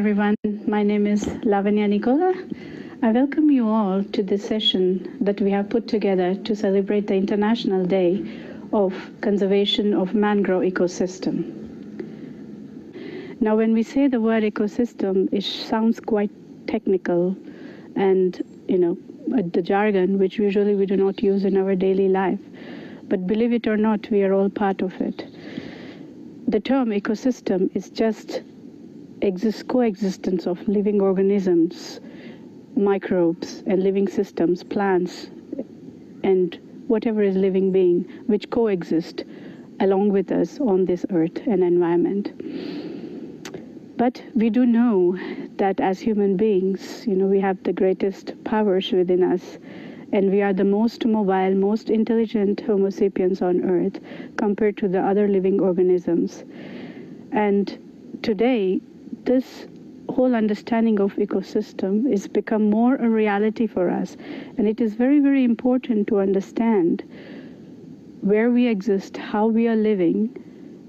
everyone. My name is Lavanya Nicola. I welcome you all to this session that we have put together to celebrate the International Day of Conservation of Mangrove Ecosystem. Now, when we say the word ecosystem, it sounds quite technical and, the jargon, which usually we do not use in our daily life. But believe it or not, we are all part of it. The term ecosystem is just coexistence of living organisms, microbes and living systems, plants, and whatever is living being, which coexist along with us on this earth and environment. But we do know that as human beings, we have the greatest powers within us, and we are the most mobile, most intelligent Homo sapiens on earth compared to the other living organisms. And today, this whole understanding of ecosystem is become more a reality for us. And it is very, very important to understand where we exist, how we are living,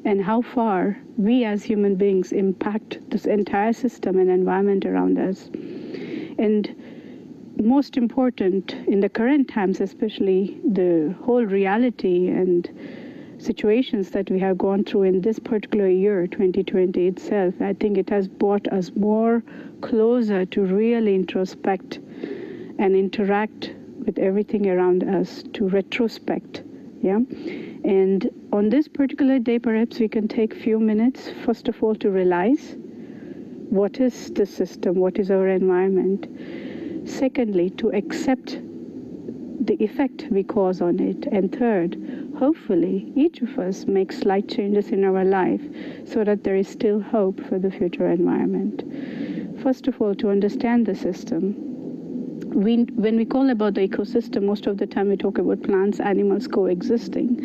and how far we as human beings impact this entire system and environment around us. And most important in the current times, especially the whole reality and situations that we have gone through in this particular year, 2020 itself, I think it has brought us more closer to really introspect and interact with everything around us, to retrospect, yeah? And on this particular day, perhaps we can take a few minutes, first of all, to realize what is the system, what is our environment. Secondly, to accept the effect we cause on it. And third, hopefully, each of us makes slight changes in our life so that there is still hope for the future environment. First of all, to understand the system. When we call about the ecosystem, most of the time we talk about plants, animals coexisting.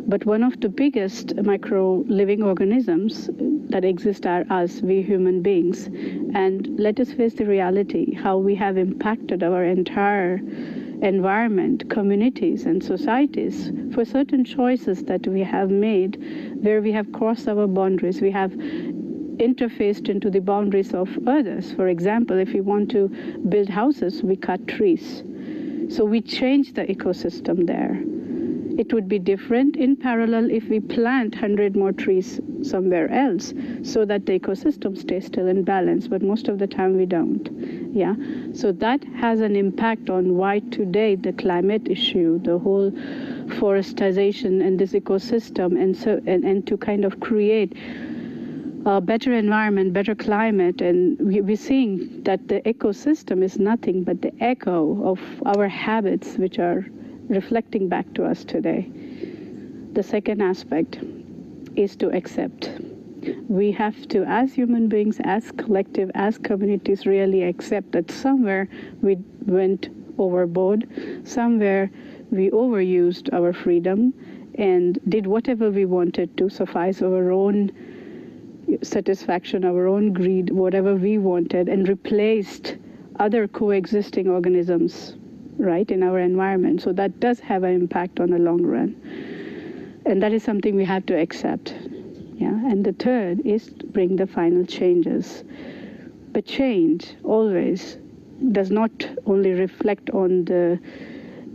But one of the biggest micro-living organisms that exist are us, we human beings. And let us face the reality, how we have impacted our entire environment, communities and societies for certain choices that we have made, where we have crossed our boundaries. We have interfaced into the boundaries of others. For example, if we want to build houses, we cut trees. So we change the ecosystem there. It would be different in parallel if we plant 100 more trees somewhere else so that the ecosystem stays still in balance, but most of the time we don't. Yeah, so that has an impact on why today the climate issue, the whole forestization and this ecosystem, and to kind of create a better environment, better climate, and we're seeing that the ecosystem is nothing but the echo of our habits, which are reflecting back to us today. The second aspect is to accept. We have to, as human beings, as collective, as communities, really accept that somewhere we went overboard, somewhere we overused our freedom and did whatever we wanted to suffice our own satisfaction, our own greed, whatever we wanted, and replaced other coexisting organisms, right, in our environment. So that does have an impact on the long run. And that is something we have to accept. Yeah. And the third is to bring the final changes. But change always does not only reflect on the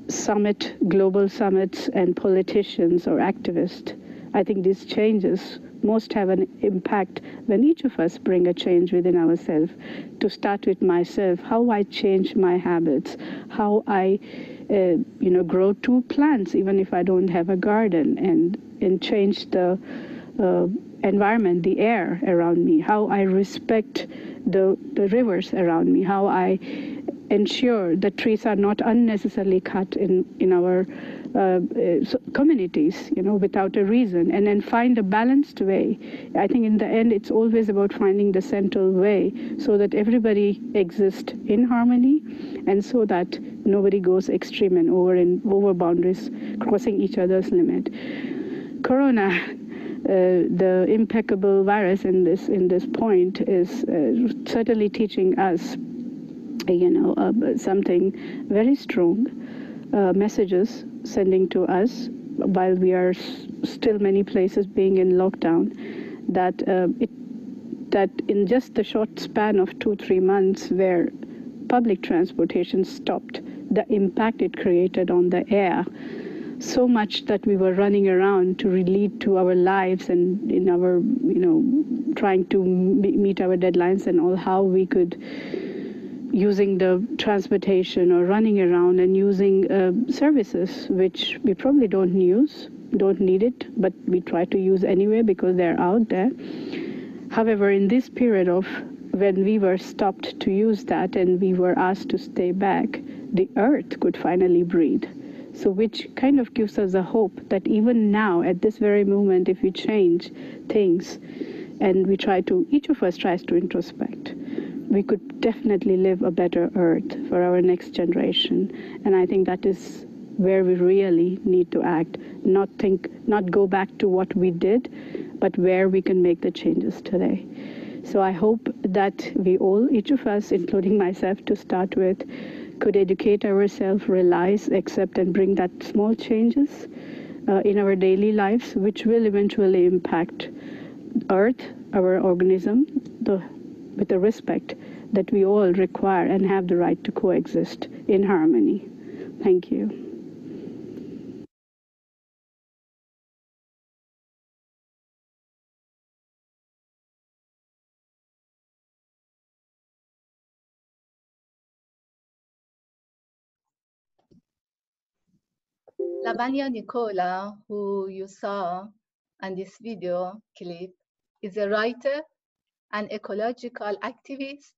summit, global summits and politicians or activists. I think these changes most have an impact when each of us bring a change within ourselves. To start with myself, how I change my habits, how I grow 2 plants even if I don't have a garden, and change the environment, the air around me, how I respect the rivers around me, how I ensure that trees are not unnecessarily cut in our communities, without a reason, and then find a balanced way. I think in the end, it's always about finding the central way so that everybody exists in harmony, and so that nobody goes extreme and over boundaries, crossing each other's limit. Corona, the impeccable virus in this point, is certainly teaching us, something very strong. Messages sending to us while we are still many places being in lockdown, that that in just the short span of 2-3 months where public transportation stopped, the impact it created on the air, so much that we were running around to relate to our lives and in our, trying to meet our deadlines and all, how we could, using the transportation or running around and using services which we probably don't need it, but we try to use anyway because they're out there. However, in this period of when we were stopped to use that and we were asked to stay back, the earth could finally breathe. So which kind of gives us a hope that even now, at this very moment, if we change things and we try to, each of us tries to introspect, we could definitely live a better earth for our next generation. And I think that is where we really need to act, not go back to what we did, but where we can make the changes today. So I hope that we all, each of us, including myself to start with, could educate ourselves, realize, accept, and bring that small changes in our daily lives, which will eventually impact Earth, our organism, with the respect that we all require and have the right to coexist in harmony. Thank you. Lavanya Nicola, who you saw on this video clip, is a writer, an ecological activist,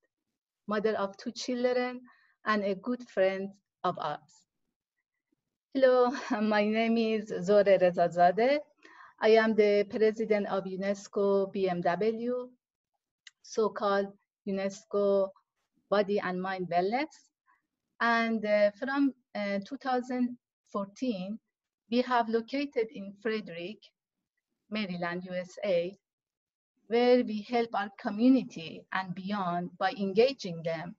mother of 2 children, and a good friend of ours. Hello, my name is Zore Rezazadeh. I am the president of UNESCO BMW, so-called UNESCO Body and Mind Wellness. And from 2014, we have located in Frederick, Maryland, USA, where we help our community and beyond by engaging them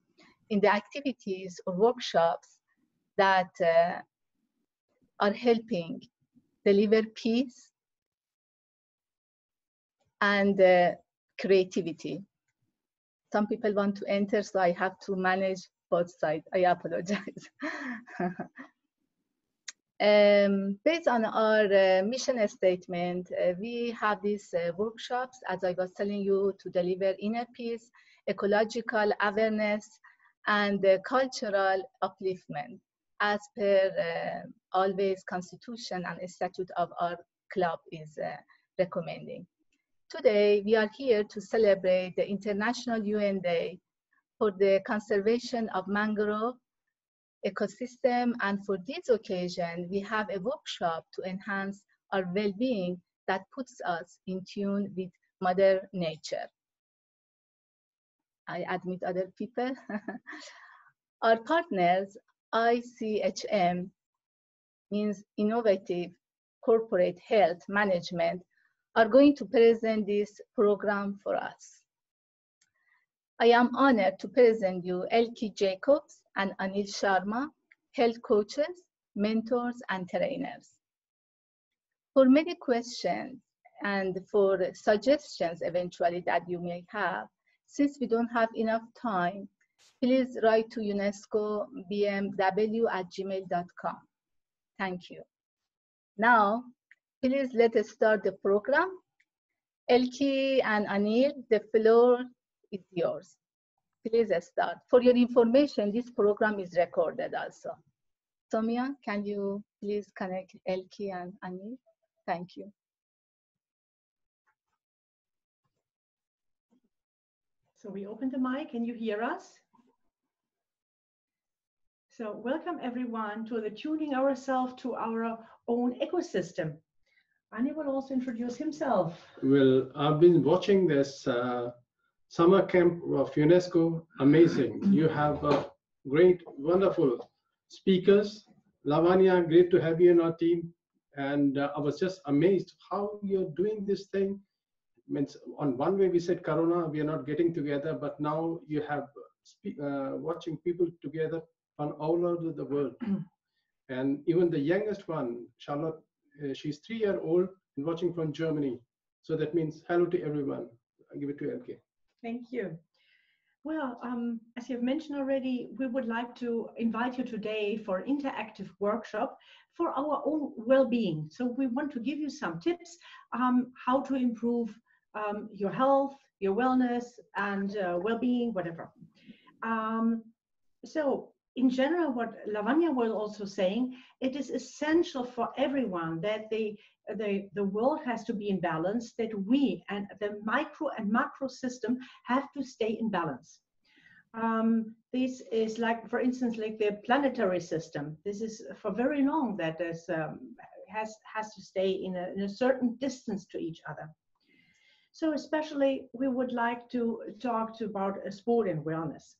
in the activities or workshops that are helping deliver peace and creativity. Some people want to enter, so I have to manage both sides. I apologize. Based on our mission statement, we have these workshops, as I was telling you, to deliver inner peace, ecological awareness, and cultural upliftment, as per always Constitution and statute of our club is recommending. Today, we are here to celebrate the International UN Day for the conservation of mangrove ecosystem, and for this occasion, we have a workshop to enhance our well-being that puts us in tune with Mother Nature. I admit other people. Our partners, ICHM, means Innovative Corporate Health Management, are going to present this program for us. I am honored to present you Elke Jacobs and Anil Sharma, health coaches, mentors, and trainers. For many questions and for suggestions eventually that you may have, since we don't have enough time, please write to UNESCO bmw@gmail.com. Thank you. Now, please let us start the program. Elke and Anil, the floor is yours. Please start. For your information, this program is recorded also. Soumya, can you please connect Elke and Anil? Thank you. So we open the mic. Can you hear us? So welcome everyone to the tuning ourselves to our own ecosystem. Anil will also introduce himself. Well, I've been watching this summer camp of UNESCO. Amazing. You have great, wonderful speakers. Lavanya, great to have you in our team. And I was just amazed how you're doing this thing. Means on one way we said Corona, we are not getting together, but now you have watching people together from all over the world. And even the youngest one, Charlotte, she's 3-year-old and watching from Germany. So that means hello to everyone. I give it to Elke. Thank you. Well, as you've mentioned already, we would like to invite you today for an interactive workshop for our own well-being. So we want to give you some tips how to improve your health, your wellness, and well-being, whatever. So in general, what Lavanya was also saying, it is essential for everyone that the world has to be in balance, that we and the micro and macro system have to stay in balance. This is like, for instance, like the planetary system. This is for very long that is, has to stay in a certain distance to each other. So especially we would like to talk about sport and wellness,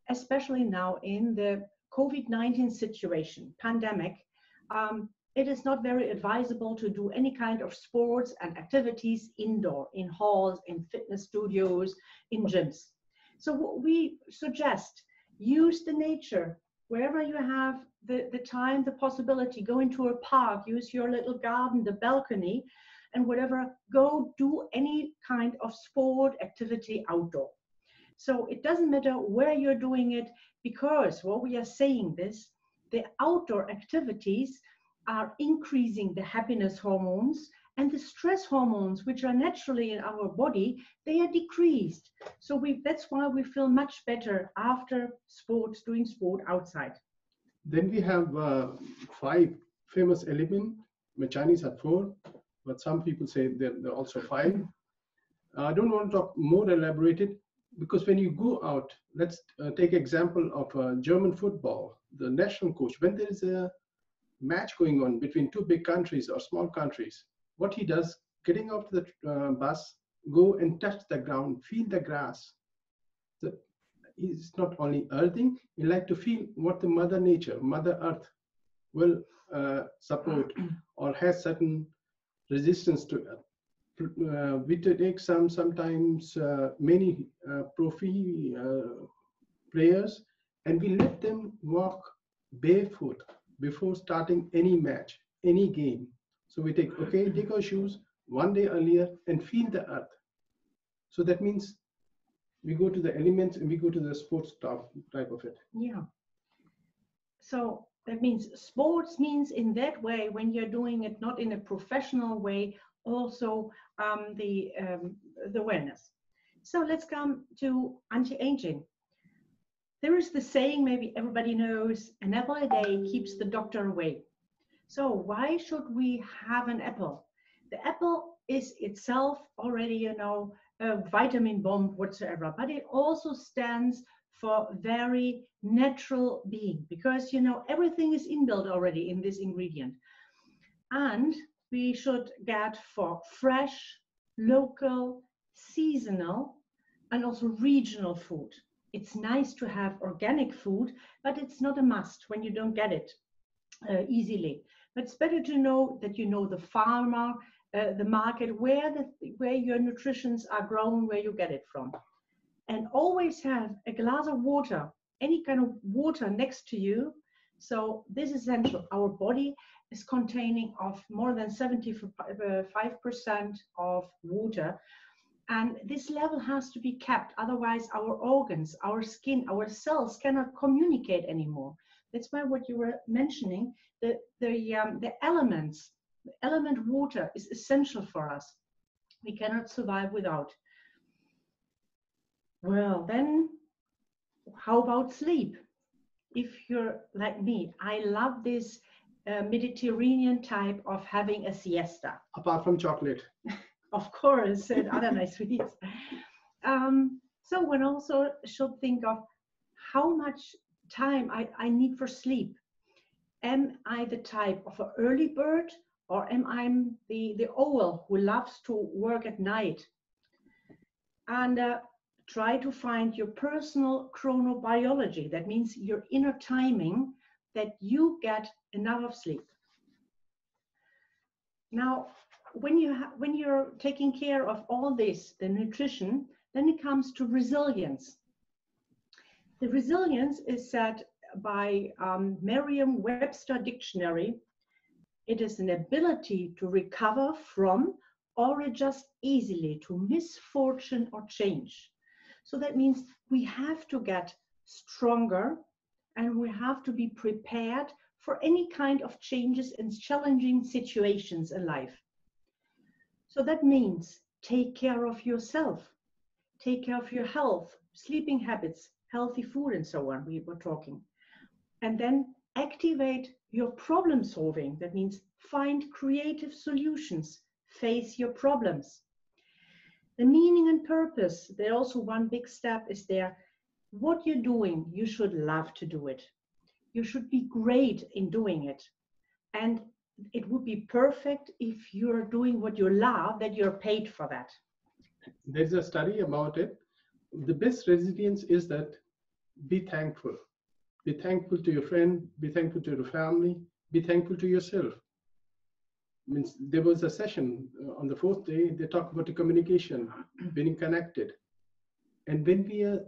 especially now in the COVID-19 situation, pandemic. It is not very advisable to do any kind of sports and activities indoor, in halls, in fitness studios, in gyms. So what we suggest, use the nature wherever you have the time, the possibility. Go into a park, use your little garden, the balcony, and whatever, go do any kind of sport activity outdoor. So it doesn't matter where you're doing it, because what we are saying this, the outdoor activities are increasing the happiness hormones, and the stress hormones, which are naturally in our body, they are decreased. So that's why we feel much better after sports, doing sport outside. Then we have 5 famous elements. The Chinese have 4, but some people say there are also 5. I don't want to talk more elaborated, because when you go out, let's take example of German football. The national coach, when there is a match going on between 2 big countries or small countries, what he does, getting off the bus, go and touch the ground, feel the grass. So he's not only earthing, he like to feel what the Mother Nature, Mother Earth will support or has certain resistance to it. We take sometimes many profi players, and we let them walk barefoot before starting any match, any game. So we take our shoes one day earlier and feel the earth. So that means we go to the elements and we go to the sports type of it. Yeah. So that means sports means in that way, when you're doing it not in a professional way, also the awareness. So let's come to anti-aging. There is the saying, maybe everybody knows, an apple a day keeps the doctor away. So why should we have an apple? The apple is itself already, you know, a vitamin bomb whatsoever, but it also stands for very natural being, because, you know, everything is inbuilt already in this ingredient. And we should get for fresh, local, seasonal, and also regional food. It's nice to have organic food, but it's not a must when you don't get it easily. But it's better to know that you know the farmer, the market, where your nutritions are grown, where you get it from. And always have a glass of water, any kind of water next to you. So this is essential. Our body is containing of more than 75% of water. And this level has to be kept. Otherwise, our organs, our skin, our cells cannot communicate anymore. That's why what you were mentioning, the elements, the element water is essential for us. We cannot survive without. Well, then, how about sleep? If you're like me, I love this Mediterranean type of having a siesta. Apart from chocolate. Of course, and other nice sweets. So one also should think of how much time I need for sleep. Am I the type of an early bird, or am I the owl who loves to work at night? And try to find your personal chronobiology. That means your inner timing, that you get enough of sleep. Now, when you're taking care of all this, the nutrition, then it comes to resilience. The resilience is said by Merriam-Webster Dictionary. It is an ability to recover from or adjust easily to misfortune or change. So that means we have to get stronger and we have to be prepared for any kind of changes and challenging situations in life. So that means take care of yourself, take care of your health, sleeping habits, healthy food, and so on. We were talking. And then activate your problem solving. That means find creative solutions, face your problems. The meaning and purpose, there's also one big step is there. What you're doing, you should love to do it. You should be great in doing it. And it would be perfect if you're doing what you love, that you're paid for that. There's a study about it. The best resilience is that be thankful. Be thankful to your friend, be thankful to your family, be thankful to yourself. Means there was a session on the 4th day, they talked about the communication, being connected. And when we are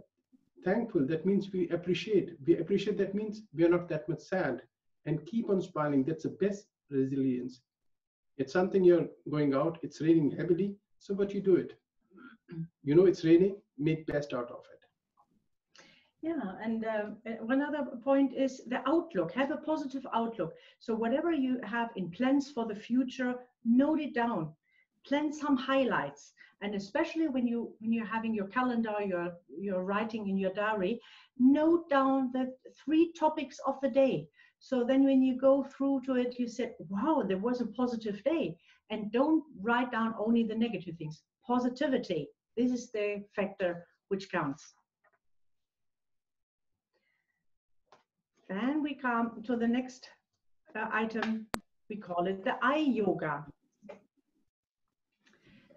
thankful, that means we appreciate. We appreciate, that means we are not that much sad. And keep on smiling, that's the best resilience. It's something you're going out, it's raining heavily, so what you do it? You know it's raining, make best out of it. Yeah, and one other point is the outlook. Have a positive outlook. So whatever you have in plans for the future, note it down. Plan some highlights, and especially when you're having your calendar, you're writing in your diary, note down the 3 topics of the day. So then when you go through to it, you said, wow, there was a positive day. And don't write down only the negative things. Positivity. This is the factor which counts. Then we come to the next item. We call it the eye yoga.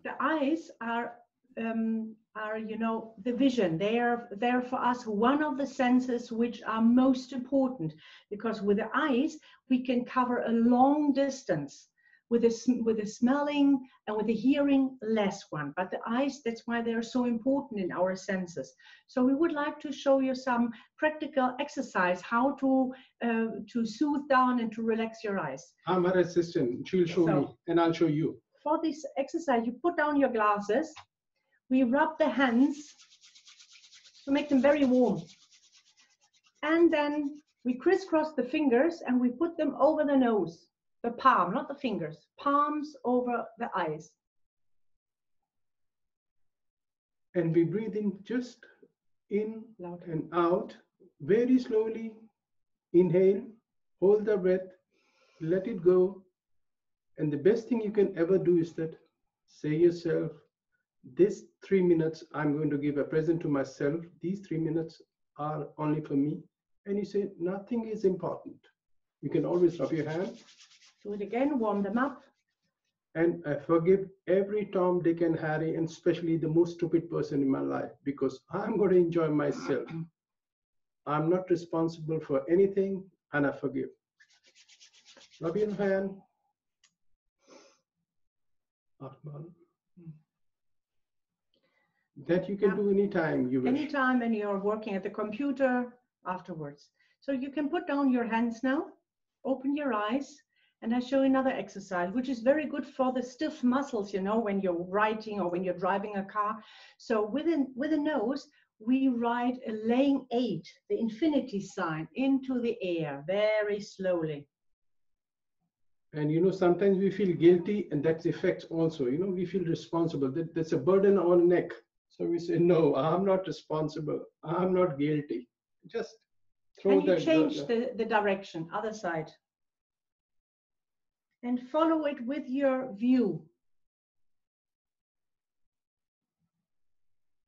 The eyes are the vision. They are there for us, one of the senses which are most important, because with the eyes we can cover a long distance. With the smelling and with the hearing, less one. But the eyes, that's why they're so important in our senses. So we would like to show you some practical exercise, how to soothe down and to relax your eyes. I'm her assistant. She'll show me and I'll show you. For this exercise, you put down your glasses. We rub the hands to make them very warm. And then we crisscross the fingers and we put them over the nose. The palm, not the fingers, palms over the eyes. And we breathe in just in and out, very slowly. Inhale, hold the breath, let it go. And the best thing you can ever do is that say yourself, this 3 minutes, I'm going to give a present to myself. These 3 minutes are only for me. And you say, nothing is important. You can always rub your hand. Do it again, warm them up. And I forgive every Tom, Dick, and Harry, and especially the most stupid person in my life, because I'm going to enjoy myself. I'm not responsible for anything, and I forgive. Rub your hand. That you can do anytime you wish. Anytime when you're working at the computer, afterwards. So you can put down your hands now, open your eyes, and I show you another exercise, which is very good for the stiff muscles, you know, when you're writing or when you're driving a car. So with the nose, we write a laying 8, the infinity sign, into the air, very slowly. And you know, sometimes we feel guilty, and that affects also, you know, we feel responsible. That's a burden on our neck. So we say, no, I'm not responsible. I'm not guilty. Just throw that. And you change the direction, other side. And follow it with your view.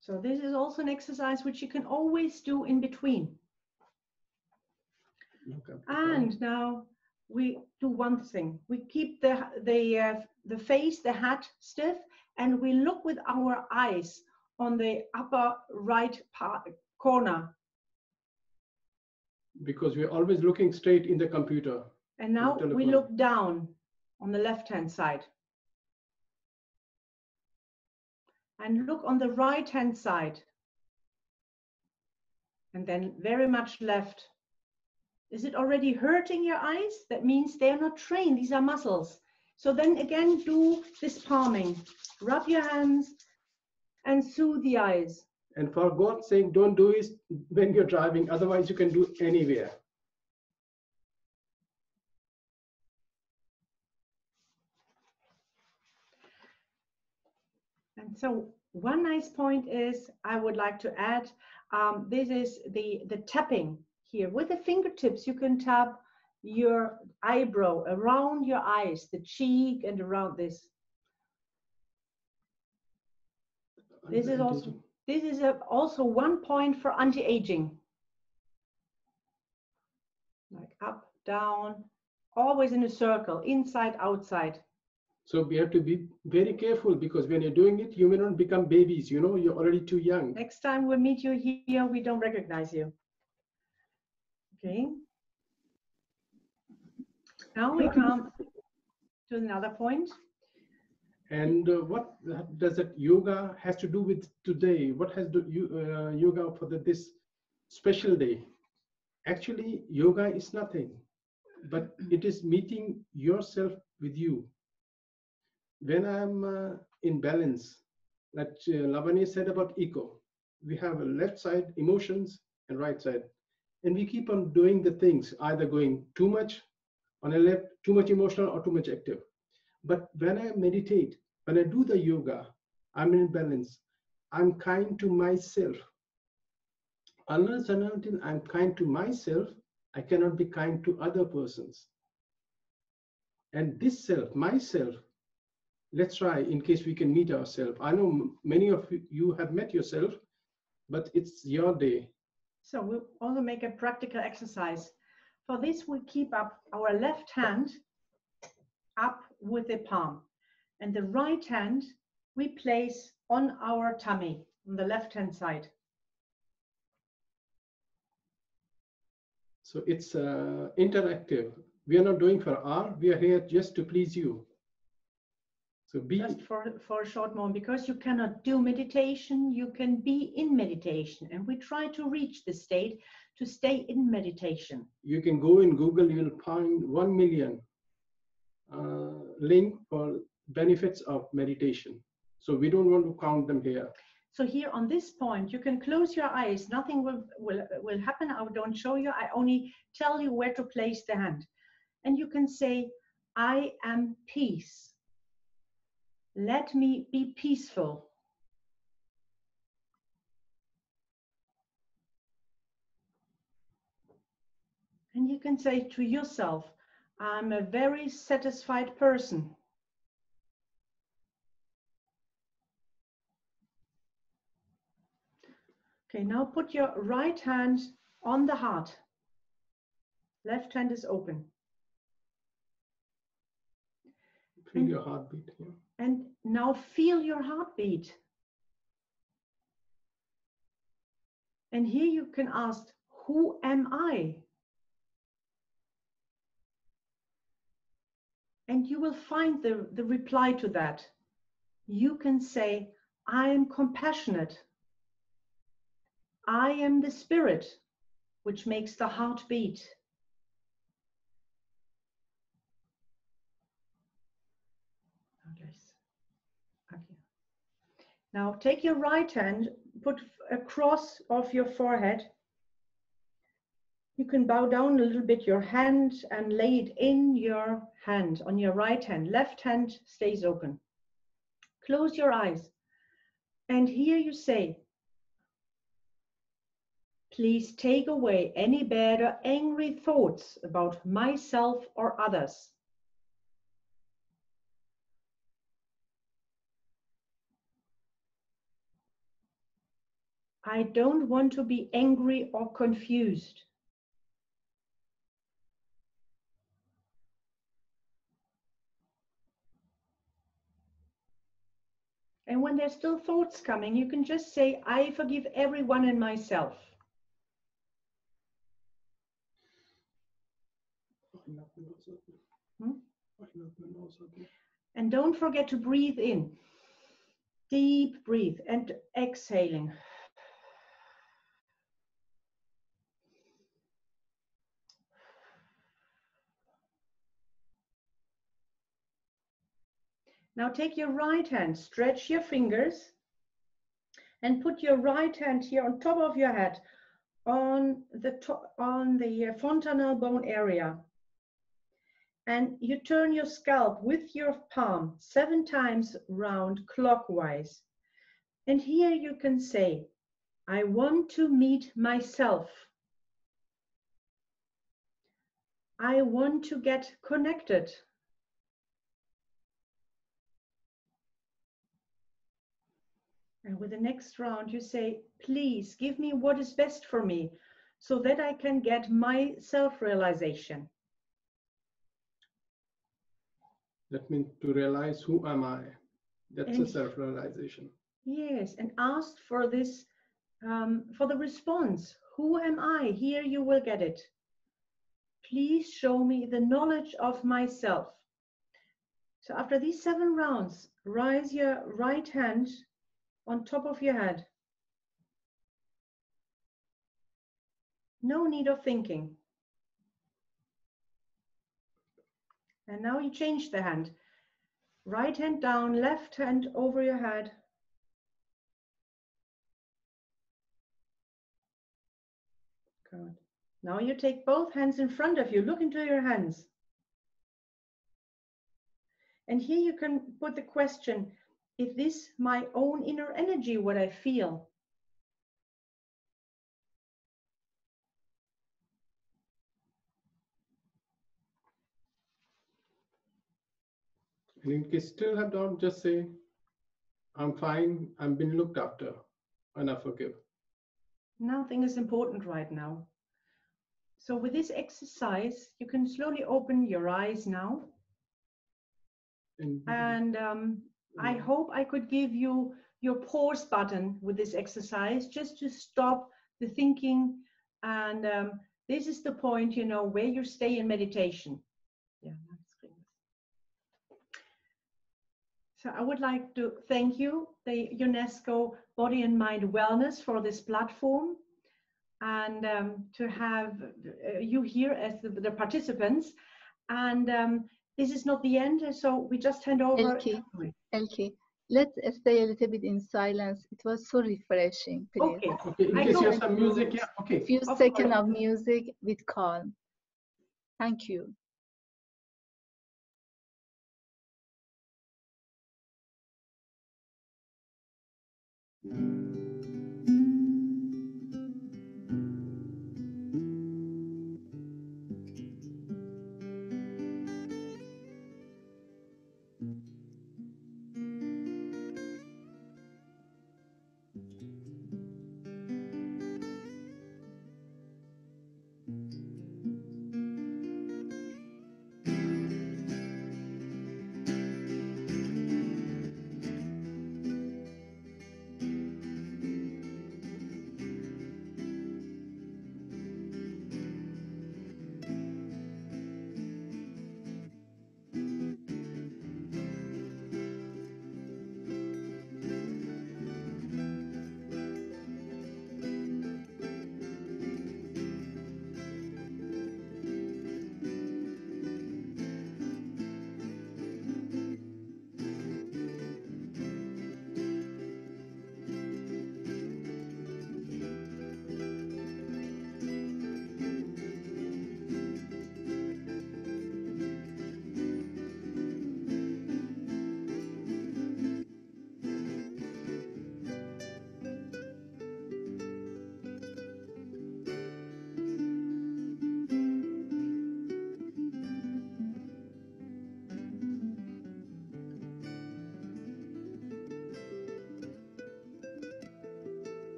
So this is also an exercise which you can always do in between. And now we do one thing. We keep the face, the head stiff, and we look with our eyes on the upper right corner. Because we're always looking straight in the computer. And now we look down on the left-hand side. And look on the right-hand side. And then very much left. Is it already hurting your eyes? That means they're not trained. These are muscles. So then again, do this palming. Rub your hands and soothe the eyes. And for God's sake, don't do it when you're driving. Otherwise, you can do it anywhere. And so one nice point is, I would like to add, this is the tapping here. With the fingertips, you can tap your eyebrow, around your eyes, the cheek, and around this. This is also one point for anti-aging. Like up, down, always in a circle, inside, outside. So we have to be very careful, because when you're doing it, you may not become babies. You know, you're already too young. Next time we meet you here, we don't recognize you. Okay. Now we come to another point. And what does that yoga has to do with today? What has yoga for this special day? Actually, yoga is nothing, but it is meeting yourself with you. When I'm in balance, like Lavanya said about eco, we have a left side, emotions, and right side. And we keep on doing the things, either going too much on the left, too much emotional, or too much active. But when I meditate, when I do the yoga, I'm in balance. I'm kind to myself. Unless and until I'm kind to myself, I cannot be kind to other persons. And this self, myself, let's try in case we can meet ourselves. I know many of you have met yourself, but it's your day. So we'll also make a practical exercise. For this, we keep up our left hand up with the palm, and the right hand we place on our tummy on the left hand side. So it's interactive. We are not doing for art. We are here just to please you. So be just for a short moment, because you cannot do meditation, you can be in meditation, and we try to reach the state to stay in meditation. You can go in Google, you'll find 1 million link for benefits of meditation. So we don't want to count them here. So here on this point, you can close your eyes. Nothing will happen. I don't show you. I only tell you where to place the hand. And you can say, I am peace. Let me be peaceful. And you can say to yourself, I'm a very satisfied person. Okay, now put your right hand on the heart. Left hand is open. Feel your heartbeat. Yeah. And now feel your heartbeat. And here you can ask, who am I? And you will find the reply to that. You can say, I am compassionate. I am the spirit which makes the heart beat. Okay. Now take your right hand, put a cross of your forehead. You can bow down a little bit your hand and lay it in your hand, on your right hand. Left hand stays open. Close your eyes. And here you say, please take away any bad or angry thoughts about myself or others. I don't want to be angry or confused. And when there's still thoughts coming, you can just say, I forgive everyone and myself. And don't forget to breathe in. Deep breathe and exhaling. Now take your right hand, stretch your fingers, and put your right hand here on top of your head on the fontanelle bone area. And you turn your scalp with your palm 7 times round clockwise. And here you can say, I want to meet myself. I want to get connected. And with the next round, you say, please give me what is best for me so that I can get my self-realization. That means to realize who am I. That's And a self-realization. yes, and ask for this, for the response. Who am I? Here you will get it. Please show me the knowledge of myself. So after these 7 rounds, raise your right hand on top of your head. No need of thinking. And now you change the hand. Right hand down, left hand over your head. Good. Now you take both hands in front of you. Look into your hands. And here you can put the question, is this my own inner energy, what I feel? And in case still have doubt, just say, I'm fine, I'm being looked after, and I forgive. Nothing is important right now. So with this exercise, you can slowly open your eyes now. And I hope I could give you your pause button with this exercise, just to stop the thinking. And this is the point, you know, where you stay in meditation. Yeah. So I would like to thank you, the UNESCO Body and Mind Wellness, for this platform, and to have you here as the participants. And this is not the end, so we just hand over. Elke, let's stay a little bit in silence. It was so refreshing. Please. Okay. Okay, in case you have some music, yeah, okay. Few seconds of music with calm. Thank you.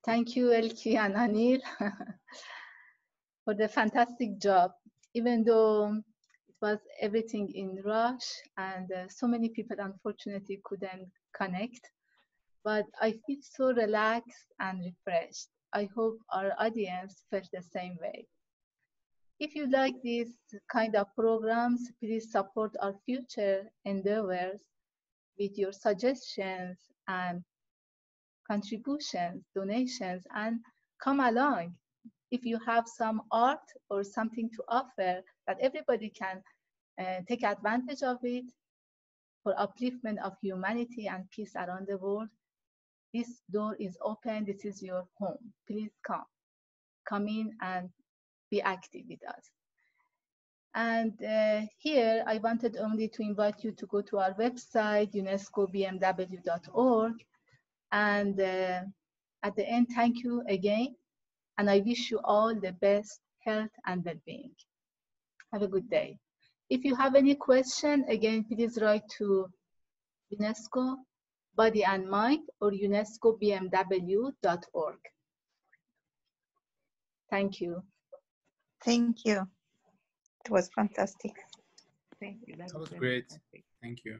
Thank you, Elki and Anil, for the fantastic job. Even though it was everything in rush and so many people unfortunately couldn't connect, but I feel so relaxed and refreshed. I hope our audience felt the same way. If you like these kind of programs, please support our future endeavors with your suggestions and contributions, donations, and come along. If you have some art or something to offer that everybody can take advantage of it for upliftment of humanity and peace around the world, this door is open. This is your home. Please come. Come in and be active with us. And here, I wanted only to invite you to go to our website, unescobmw.org. And at the end, thank you again. And I wish you all the best health and well-being. Have a good day. If you have any question, again, please write to UNESCO Body and Mind or unescobmw.org. Thank you. Thank you. It was fantastic. Thank you. That was great. Thank you.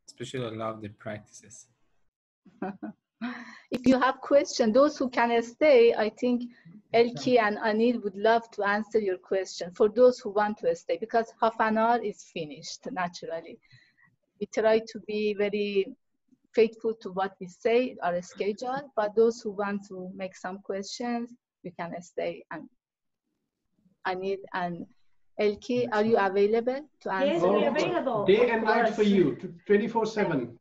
Especially I love the practices. If you have questions, those who can stay, I think Elki and Anil would love to answer your question for those who want to stay, because half an hour is finished naturally. We try to be very faithful to what we say, our schedule, but those who want to make some questions, you can stay. And Anil and Elki, are you available to answer? Yes, we're available. Day and night for you, 24/7.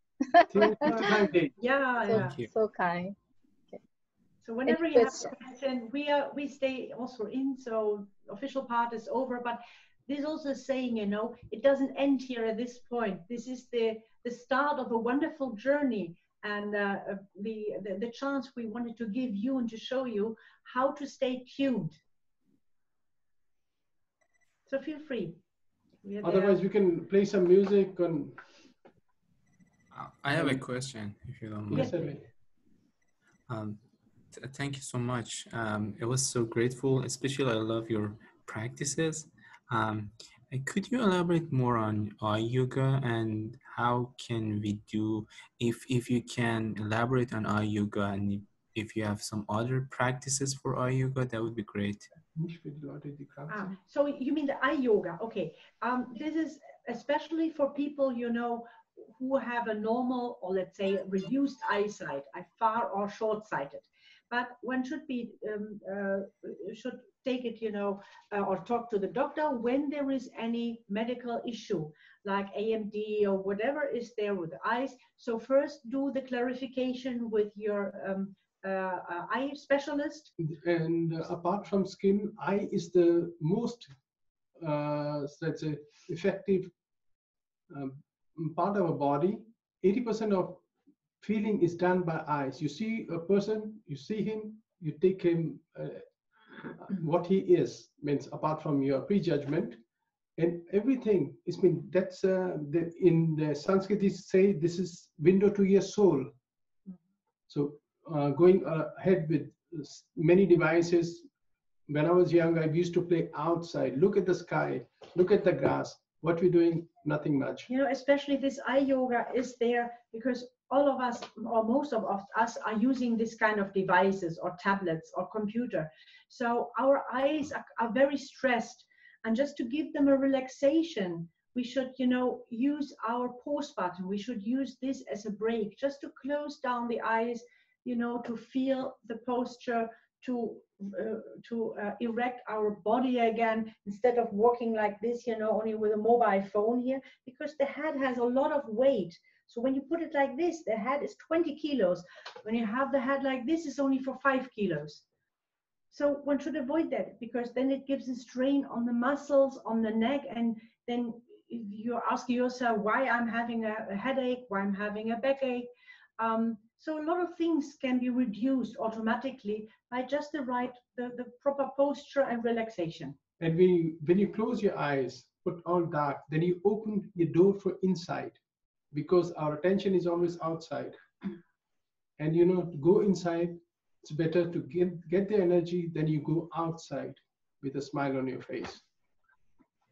Yeah. So kind. Okay. So whenever you have a question, we stay also in. So official part is over, but there's also a saying, you know, it doesn't end here at this point. This is the start of a wonderful journey, and the chance we wanted to give you and to show you how to stay tuned. So feel free. Otherwise, we can play some music on. I have a question, if you don't mind. Yes, thank you so much. It was so grateful, especially I love your practices. Could you elaborate more on eye yoga and how can we do, if you can elaborate on eye yoga, and if you have some other practices for eye yoga, that would be great. So you mean the eye yoga? Okay. This is especially for people, you know, who have a normal or let's say reduced eyesight, far or short-sighted. But one should be should take it, you know, or talk to the doctor when there is any medical issue like AMD or whatever is there with the eyes. So first do the clarification with your eye specialist. And apart from skin, eye is the most, let's say, effective part of a body. 80% of feeling is done by eyes. You see a person, you see him, you take him what he is, means apart from your prejudgment, and everything is been, that's in the Sanskrit they say this is window to your soul. So going ahead with many devices. When I was young, I used to play outside, look at the sky, look at the grass. What we're doing, nothing much. You know, especially this eye yoga is there because all of us, or most of us, are using this kind of devices or tablets or computer. So our eyes are very stressed, and just to give them a relaxation, we should, you know, use our pause button. We should use this as a break, just to close down the eyes, you know, to feel the posture, to erect our body again, instead of walking like this, you know, only with a mobile phone here, because the head has a lot of weight. So when you put it like this, the head is 20 kilos. When you have the head like this, it's only for 5 kilos. So one should avoid that, because then it gives a strain on the muscles, on the neck, and then you're asking yourself why I'm having a headache, why I'm having a backache. So a lot of things can be reduced automatically by just the proper posture and relaxation. And when you close your eyes, put all dark, then you open your door for inside, because our attention is always outside. And you know, to go inside, it's better to get the energy than you go outside with a smile on your face.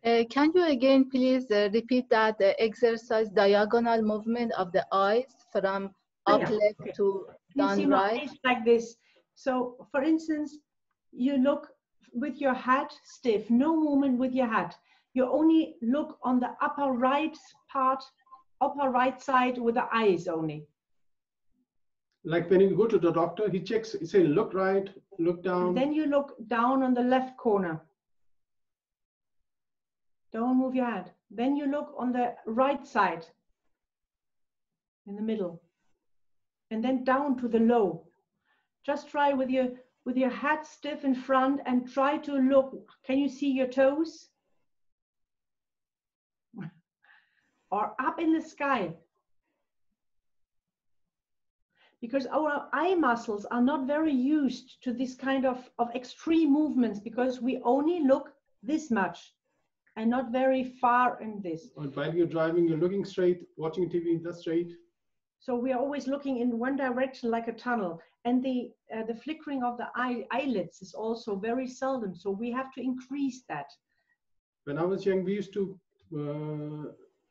Can you again please repeat that exercise, diagonal movement of the eyes from up left Okay. to You see down my right? eyes like this. So for instance, you look with your head stiff, no movement with your head. You only look on the upper right part, upper right side with the eyes only. Like when you go to the doctor, he checks, he say, look right, look down. And then you look down on the left corner. Don't move your head. Then you look on the right side, in the middle. And then down to the low. Just try with your head stiff in front and try to look. Can you see your toes? Or up in the sky. Because our eye muscles are not very used to this kind of extreme movements, because we only look this much and not very far in this. Or while you're driving, you're looking straight, watching TV, that's straight. So we are always looking in one direction like a tunnel. And the flickering of the eyelids is also very seldom. So we have to increase that. When I was young, we used to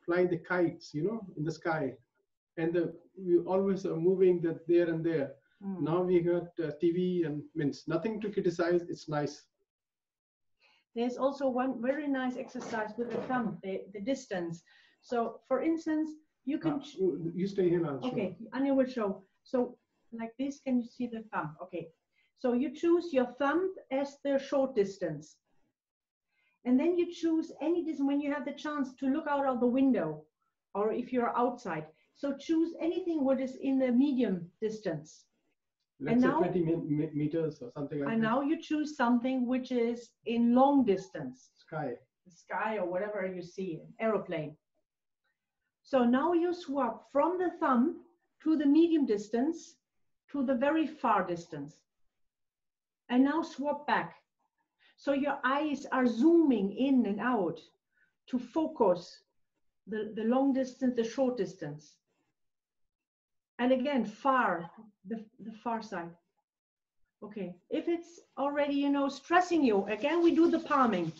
fly the kites, you know, in the sky. And we always are moving that there and there. Now we got TV and means nothing to criticize. It's nice. There's also one very nice exercise with the thumb, the distance. So for instance, you can... you stay here now. Okay, Anya will show. So like this, can you see the thumb? Okay. So you choose your thumb as the short distance. And then you choose any distance when you have the chance to look out of the window, or if you're outside. So choose anything what is in the medium distance. Let's say 20 meters or something like that. And now you choose something which is in long distance. Sky. The sky or whatever you see, an aeroplane. So now you swap from the thumb to the medium distance to the very far distance. And now swap back. So your eyes are zooming in and out to focus the long distance, the short distance. And again, far, the far side. Okay, if it's already, you know, stressing you, again, we do the palming.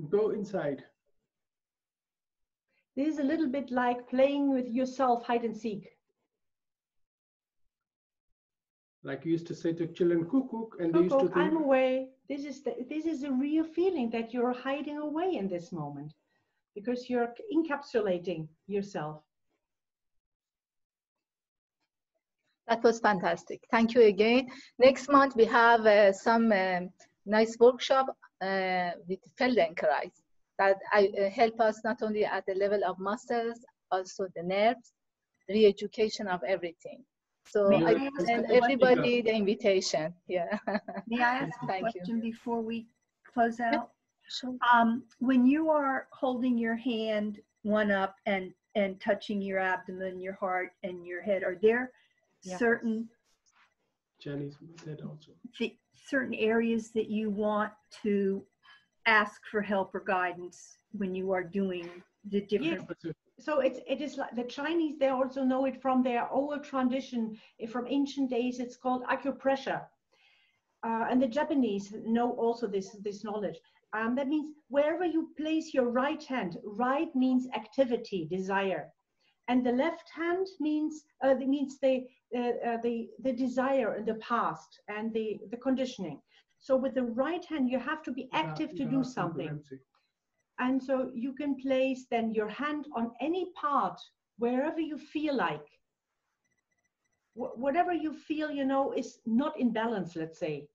Go inside. This is a little bit like playing with yourself, hide and seek. Like you used to say to children, cook, and they used to think, I'm away. This is a real feeling that you're hiding away in this moment, because you're encapsulating yourself. That was fantastic. Thank you again. Next month, we have some nice workshop with Feldenkrais that help us not only at the level of muscles, also the nerves, re-education of everything. So I send everybody the invitation. Yeah. May I ask a Thank question before we close out? Yeah, sure. When you are holding your hand one up and touching your abdomen, your heart, and your head, are there certain certain areas that you want to ask for help or guidance when you are doing the different? Yeah. So it is like the Chinese, they also know it from their old tradition, from ancient days. It's called acupressure. And the Japanese know also this knowledge. That means wherever you place your right hand, right means activity, desire. And the left hand means the desire in the past and the conditioning. So with the right hand, you have to be active to do something. And so you can place then your hand on any part, wherever you feel like. Whatever you feel, you know, is not in balance, let's say.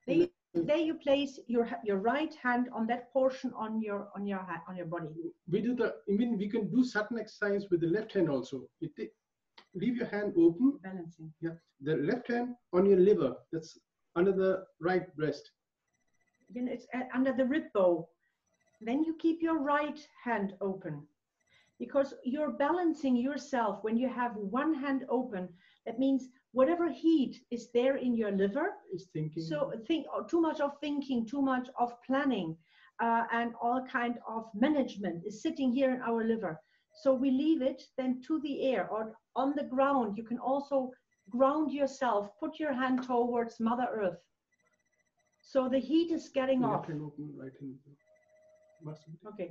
There you place your right hand on that portion on your body. We can do certain exercise with the left hand also. Leave your hand open. Balancing. Yeah. The left hand on your liver. That's under the right breast. Then it's under the rib bow. Then you keep your right hand open, because you're balancing yourself when you have one hand open. That means whatever heat is there in your liver is thinking. So too much of thinking, too much of planning, and all kind of management is sitting here in our liver. So we leave it then to the air, or on the ground, you can also ground yourself, put your hand towards Mother Earth. So the heat is getting off. Left hand open, right hand. Okay.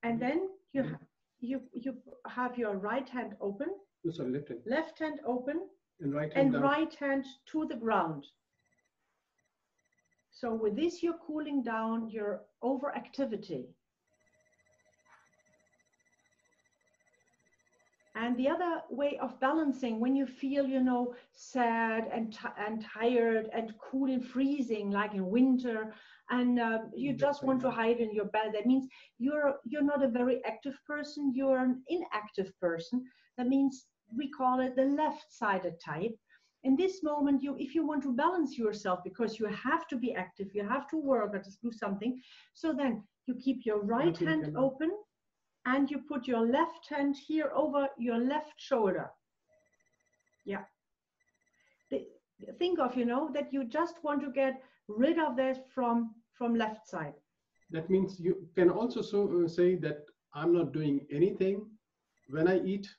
And then you have your right hand open. No, sorry, left hand. Left hand open. And right hand down. Right hand to the ground. So with this, you're cooling down your overactivity. And the other way of balancing, when you feel, you know, sad and tired and cool and freezing, like in winter, and you just want to hide in your bed, that means you're not a very active person, you're an inactive person. That means we call it the left-sided type. In this moment, if you want to balance yourself, because you have to be active, you have to work or to do something, so then you keep your right hand open and you put your left hand here over your left shoulder. Yeah. Think of, you know, that you just want to get rid of that from left side. That means you can also say that I'm not doing anything. When I eat,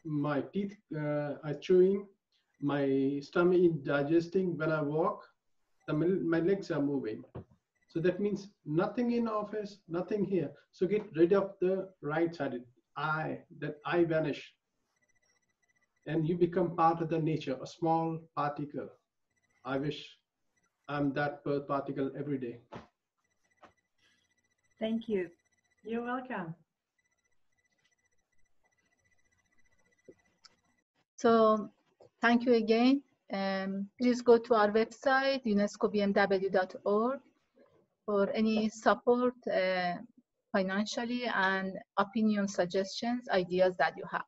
my teeth are chewing, my stomach is digesting. When I walk, my legs are moving. So that means nothing in office, nothing here. So get rid of the right-sided that I vanish. And you become part of the nature, a small particle. I wish I'm that particle every day. Thank you. You're welcome. So thank you again. Please go to our website, unescobmw.org, for any support financially and opinion suggestions, ideas that you have.